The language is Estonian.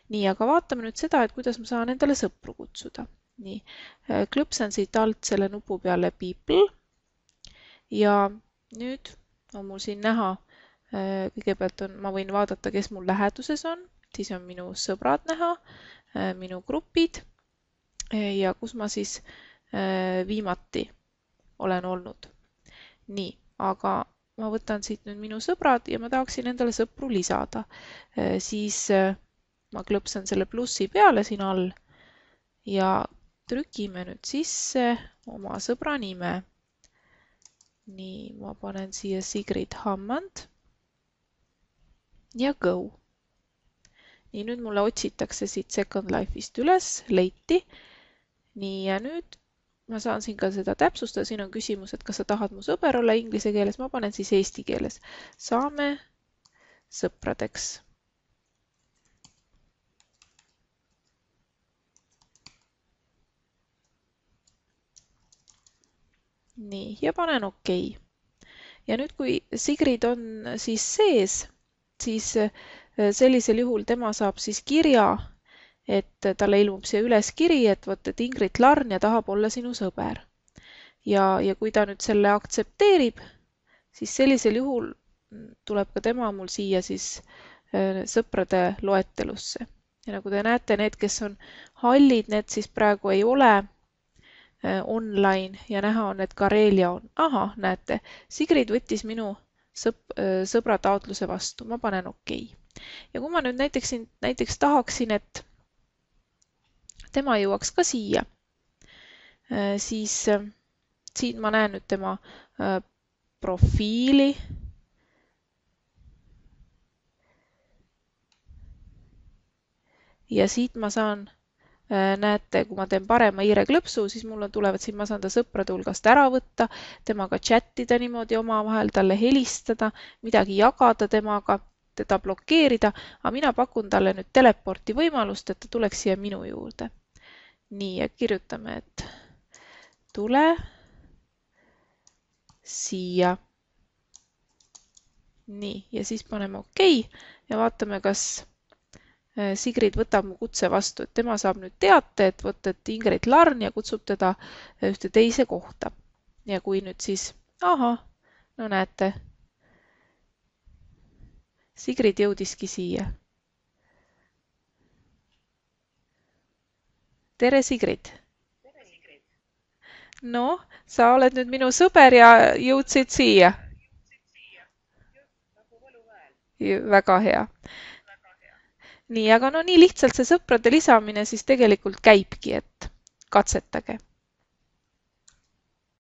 nii, aga vaatame nüüd seda, et kuidas ma saan endale sõpru kutsuda. Nii, klõpsen siit alt selle nupu peale people ja nüüd on mul siin näha, kõigepealt ma võin vaadata, kes mul läheduses on, siis on minu sõbrad näha, minu grupid ja kus ma siis viimati olen olnud. Nii, aga ma võtan siit nüüd minu sõbrad ja ma tahaksin endale sõpru lisada. Siis ma klõpsan selle plussi peale siin all ja trükime nüüd sisse oma sõbra nime. Nii, ma panen siia Sigrid Hammand ja go. Nii, nüüd mulle otsitakse siit Second Life'ist üles, leiti. Nii, ja nüüd ma saan siin ka seda täpsustada. Siin on küsimus, et kas sa tahad mu sõber olla inglise keeles. Ma panen siis eesti keeles. Saame sõpradeks. Nii, ja panen okei. Ja nüüd, kui Sigrid on siis sees, siis sellisel juhul tema saab siis kirja, et talle ilmub siia üles kiri, et vot, et Ingrid Larnja tahab olla sinu sõber. Ja kui ta nüüd selle aktsepteerib, siis sellisel juhul tuleb ka tema mul siia siis sõprade loetelusse. Ja nagu te näete, need, kes on hallid, need siis praegu ei ole online ja näha on, et Karelia on. Aha, näete, Sigrid võttis minu sõbra taotluse vastu. Ma panen okei. Ja kui ma nüüd näiteks tahaksin, et tema jõuaks ka siia, siis siin ma näen nüüd tema profiili. Ja siit ma saan näete, kui ma teen parema hiireklõpsu, siis mul tulevad siin, ma saan ta sõprade hulgast ära võtta, temaga chattida niimoodi omavahel, talle helistada, midagi jagada temaga, teda blokeerida, aga mina pakun talle nüüd teleporti võimalust, et ta tuleks siia minu juurde. Nii, ja kirjutame, et tule siia. Nii, ja siis paneme okei ja vaatame, kas Sigrid võtab mu kutse vastu, et tema saab nüüd teate, et vot, et Ingrid Larnja kutsub teda ühte teise kohta. Ja kui nüüd siis, ahah, no näete, Sigrid jõudiski siia. Tere, Sigrid! No, sa oled nüüd minu sõber ja jõudsid siia. Väga hea. Nii, aga no nii lihtsalt see sõprade lisamine siis tegelikult käibki, et katsetage.